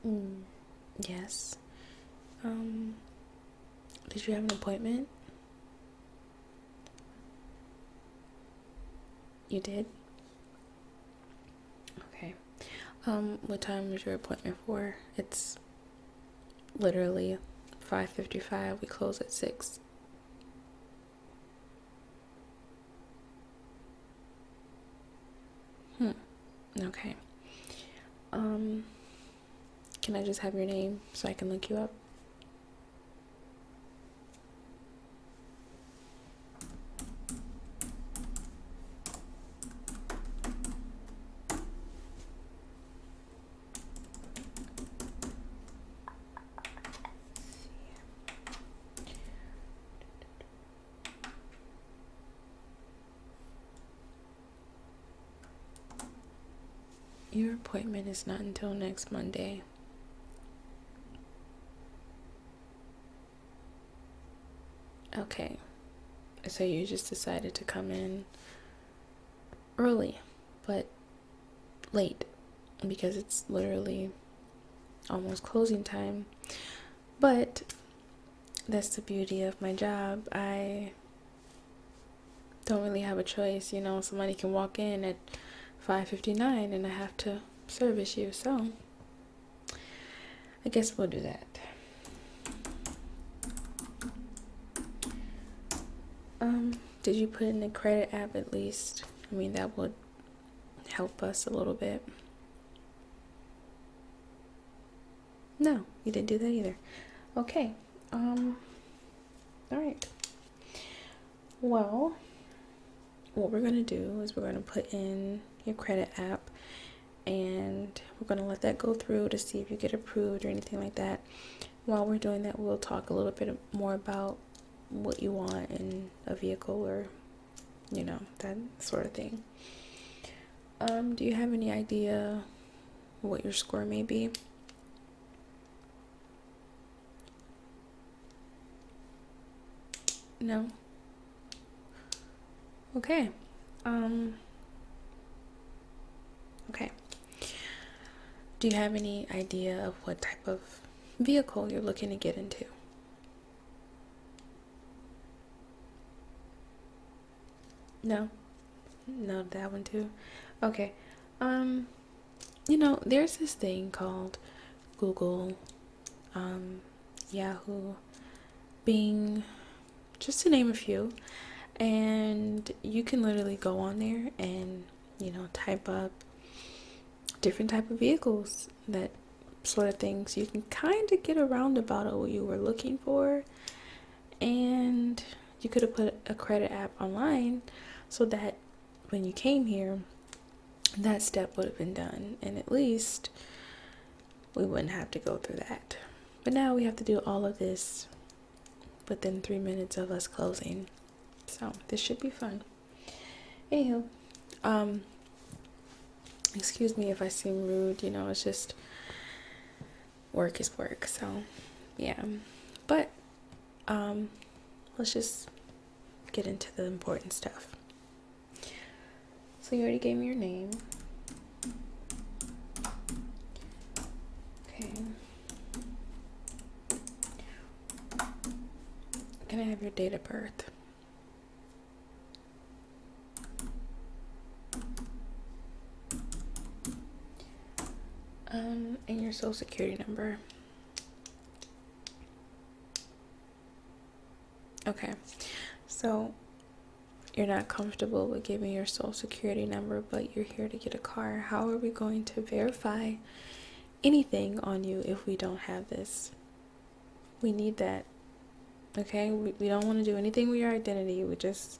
Mm, yes. Um, did you have an appointment? You did? Okay. What time was your appointment for? It's literally 5:55. We close at 6. Okay. Um, can I just have your name so I can look you up? Your appointment is not until next Monday. Okay. So you just decided to come in early, but late because it's literally almost closing time. But that's the beauty of my job. I don't really have a choice, somebody can walk in at 5:59 and I have to service you. So I guess we'll do that. Did you put in the credit app at least? I mean, that would help us a little bit. No, you didn't do that either. Okay. All right. Well, what we're gonna do is we're gonna put in your credit app and we're gonna let that go through to see if you get approved or anything like that. While we're doing that, we'll talk a little bit more about what you want in a vehicle or that sort of thing. Do you have any idea what your score may be? No? Okay. Okay. Do you have any idea of what type of vehicle you're looking to get into? No? No, that one too? Okay. There's this thing called Google, Yahoo, Bing, just to name a few. And you can literally go on there and, type up different type of vehicles, that sort of things. You can kind of get a roundabout of what you were looking for. And you could have put a credit app online so that when you came here, that step would have been done, and at least we wouldn't have to go through that. But now we have to do all of this within 3 minutes of us closing, so this should be fun. Anywho, excuse me if I seem rude, it's just work is work. So yeah, but let's just get into the important stuff. So you already gave me your name. Okay. Can I have your date of birth? And your social security number. Okay. So you're not comfortable with giving your social security number, but you're here to get a car. How are we going to verify anything on you if we don't have this? We need that. Okay? We don't want to do anything with your identity. We just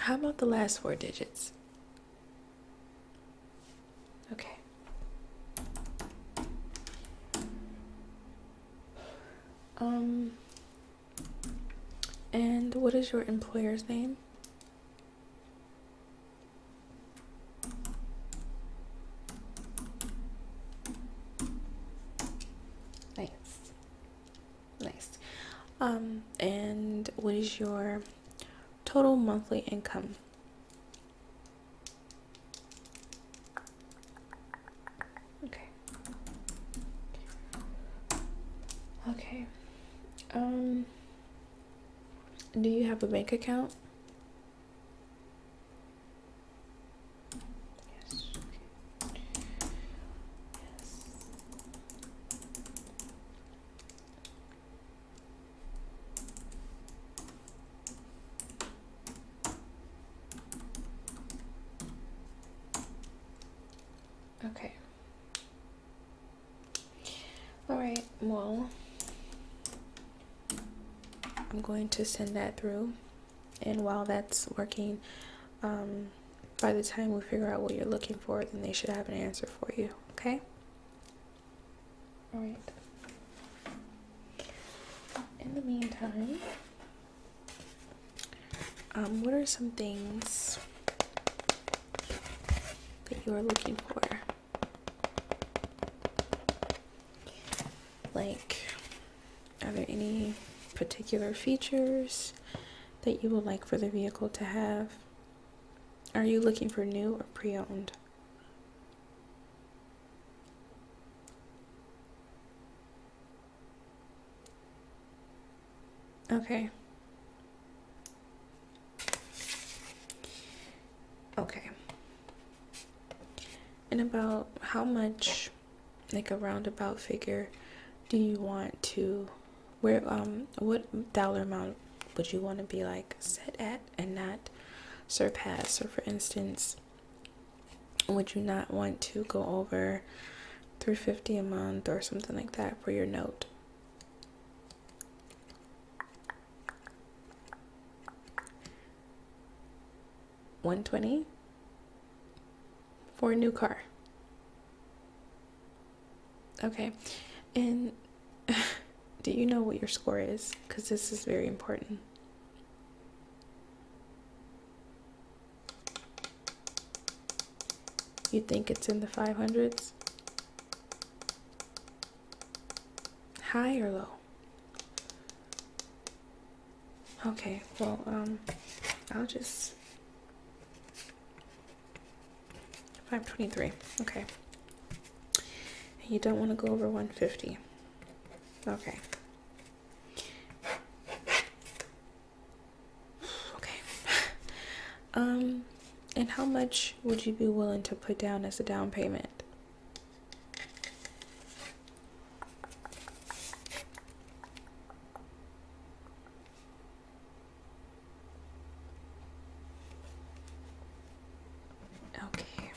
how about the last 4 digits? Okay. And what is your employer's name? Nice. And what is your total monthly income? Um, do you have a bank account? Yes. Yes. Okay. All right. Well, I'm going to send that through, and while that's working, by the time we figure out what you're looking for, then they should have an answer for you. Okay. All right. In the meantime, what are some things that you are looking for? Like, are there any particular features that you would like for the vehicle to have? Are you looking for new or pre-owned? Okay. Okay. And about how much, like a roundabout figure, do you want to, what dollar amount would you want to be like set at and not surpass? So for instance, would you not want to go over $350 a month or something like that for your note? $120 for a new car. Okay. And do you know what your score is? Because this is very important. You think it's in the 500s? High or low? Okay, well, I'll just 523. Okay. You don't want to go over 150. Okay. Okay. And how much would you be willing to put down as a down payment? Okay.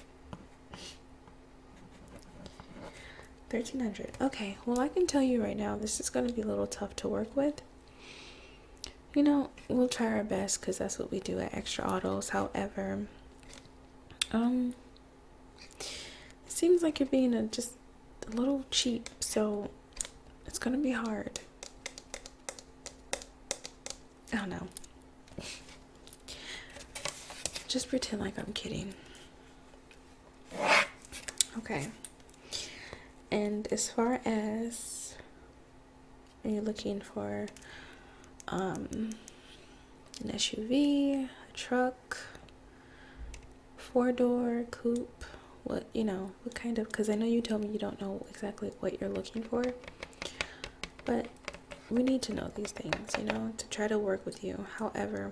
1,300. Okay, well, I can tell you right now, this is going to be a little tough to work with. You know, we'll try our best because that's what we do at Xxtrah Autos. However, it seems like you're being just a little cheap, so it's going to be hard. Oh no. Just pretend like I'm kidding. Okay. And as far as, are you looking for an SUV, a truck, 4-door, coupe? What, what kind of, because I know you told me you don't know exactly what you're looking for, but we need to know these things, to try to work with you. However,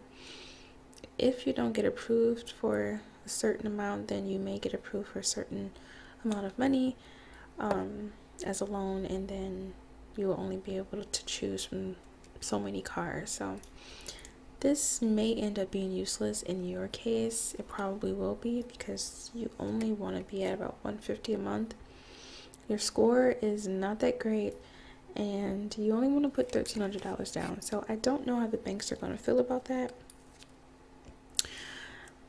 if you don't get approved for a certain amount, then you may get approved for a certain amount of money as a loan, and then you will only be able to choose from so many cars. So this may end up being useless in your case. It probably will be, because you only want to be at about 150 a month. Your score is not that great, and you only want to put $1,300 down. So I don't know how the banks are going to feel about that.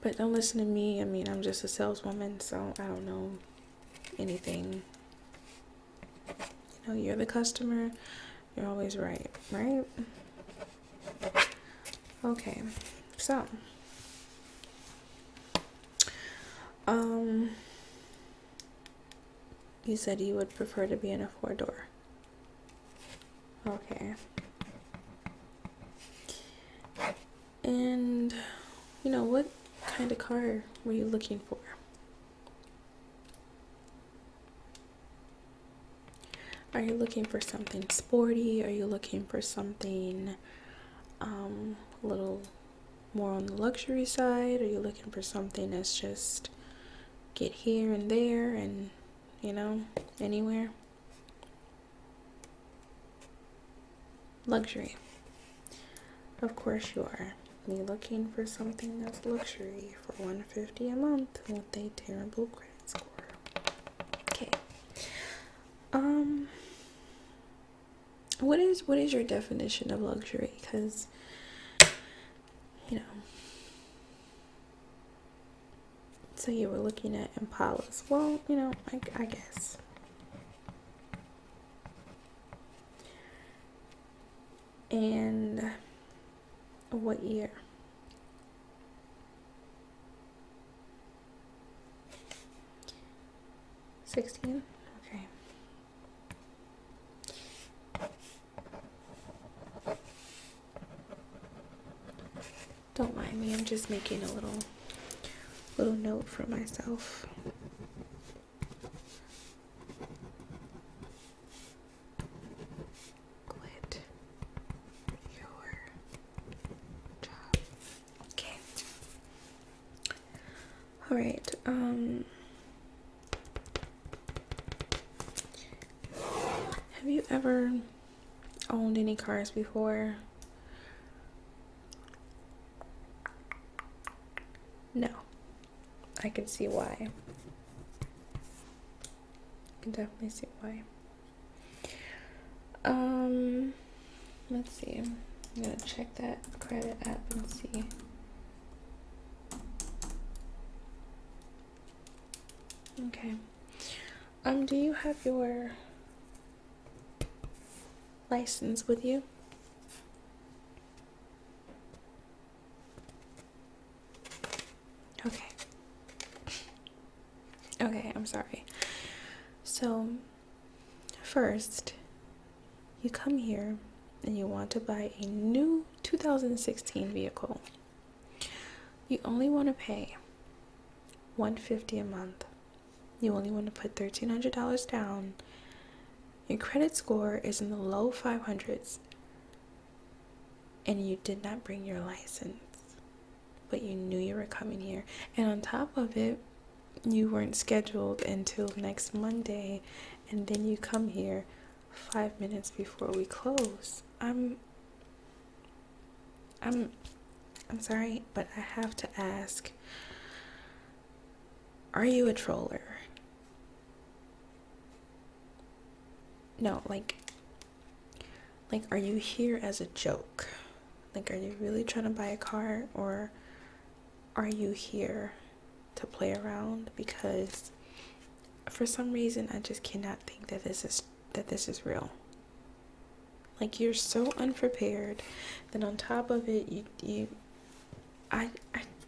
But don't listen to me. I mean, I'm just a saleswoman, so I don't know anything. You're the customer. You're always right, right? Okay, so you said you would prefer to be in a 4-door. Okay. And what kind of car were you looking for? Are you looking for something sporty? Are you looking for something a little more on the luxury side? Are you looking for something that's just get here and there and, you know, anywhere? Luxury. Of course you are. You're looking for something that's luxury for $150 a month with a terrible credit score. Okay. What is your definition of luxury? Because, you know, so you were looking at Impalas. Well, you know, I guess. And what year? '16? Okay. Don't mind me, I'm just making a little note for myself. Quit your job. Okay. Alright, have you ever owned any cars before? No. I can see why. I can definitely see why. Let's see. I'm gonna check that credit app and see. Okay. Do you have your license with you? Okay. Okay, I'm sorry. So, first, you come here and you want to buy a new 2016 vehicle. You only want to pay $150 a month. You only want to put $1,300 down. Your credit score is in the low 500s. And you did not bring your license. But you knew you were coming here. And on top of it, you weren't scheduled until next Monday. And then you come here 5 minutes before we close. I'm sorry, but I have to ask, are you a troller? No, like, are you here as a joke? Like, are you really trying to buy a car, or are you here to play around? Because for some reason, I just cannot think that this is real. Like, you're so unprepared. Then on top of it,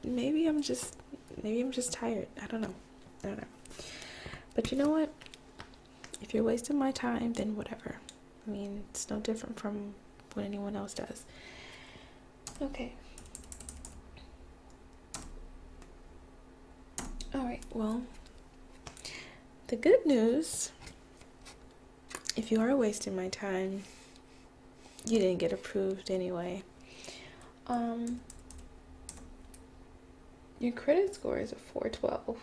maybe I'm just tired. I don't know. But you know what? If you're wasting my time, then whatever. I mean, it's no different from what anyone else does. Okay. Alright, well, the good news, if you are wasting my time, you didn't get approved anyway. Your credit score is a 412.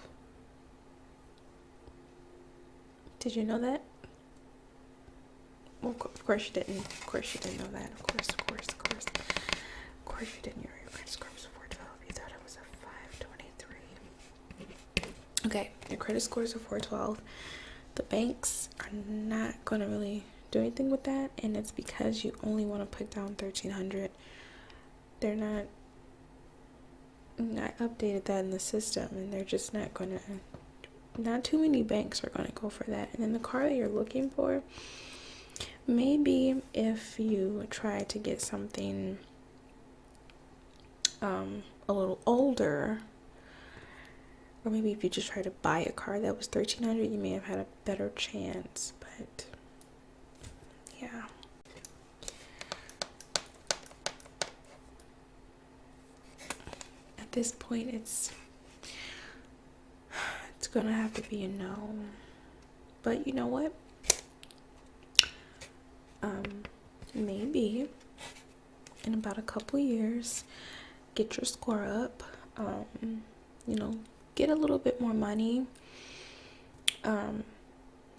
Did you know that? Well, of course you didn't. Of course you didn't know that. Of course. Of course you didn't. Your credit score was a 412. You thought it was a 523. Okay, your credit score is a 412. The banks are not going to really do anything with that, and it's because you only want to put down $1,300. They're not updated that in the system, and they're just not going to. Not too many banks are going to go for that. And then the car that you're looking for, maybe if you try to get something a little older, or maybe if you just try to buy a car that was $1,300, you may have had a better chance. But yeah. At this point, it's gonna have to be a no. But you know what? maybe in about a couple years, get your score up, you know, get a little bit more money,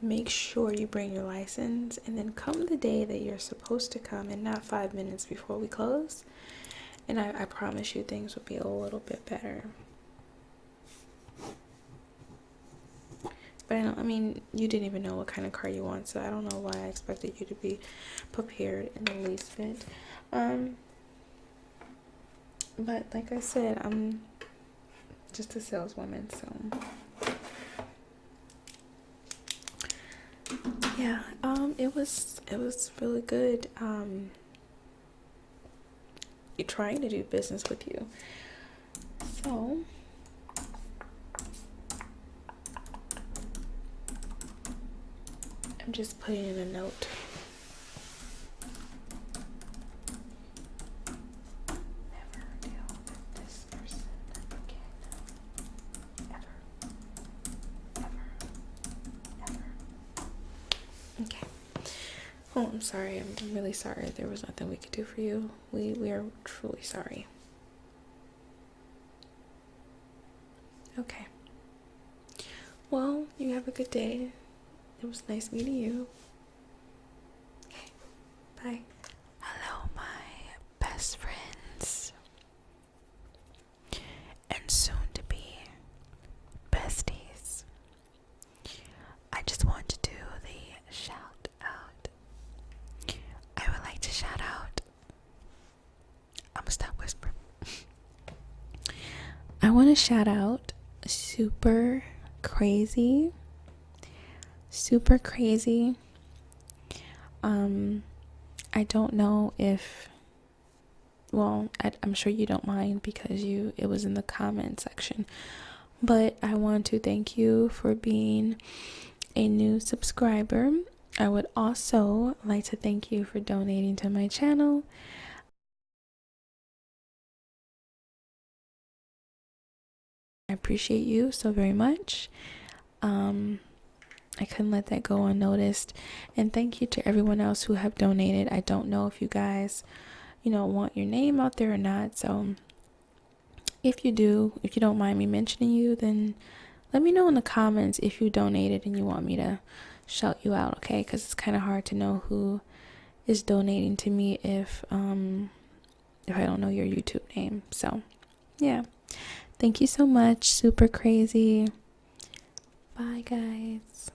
make sure you bring your license, and then come the day that you're supposed to come and not 5 minutes before we close, and I promise you things will be a little bit better. But I mean, you didn't even know what kind of car you want, so I don't know why I expected you to be prepared in the least bit. But like I said, I'm just a saleswoman, so yeah. It was really good. Trying to do business with you. So I'm just putting in a note. Never deal with this person again. Ever. Okay. Oh, I'm sorry. I'm really sorry. There was nothing we could do for you. We are truly sorry. Okay. Well, you have a good day. It was nice meeting you. Okay. Bye. Hello, my best friends. And soon to be besties. I just want to do the shout out. I would like to shout out. I'm gonna stop whispering. I want to shout out Super Crazy. I don't know if, well, I'm sure you don't mind because it was in the comment section, but I want to thank you for being a new subscriber. I would also like to thank you for donating to my channel. I appreciate you so very much. I couldn't let that go unnoticed. And thank you to everyone else who have donated. I don't know if you guys, want your name out there or not. So if you don't mind me mentioning you, then let me know in the comments if you donated and you want me to shout you out, okay? Because it's kind of hard to know who is donating to me if I don't know your YouTube name. So yeah, thank you so much. Super crazy. Bye, guys.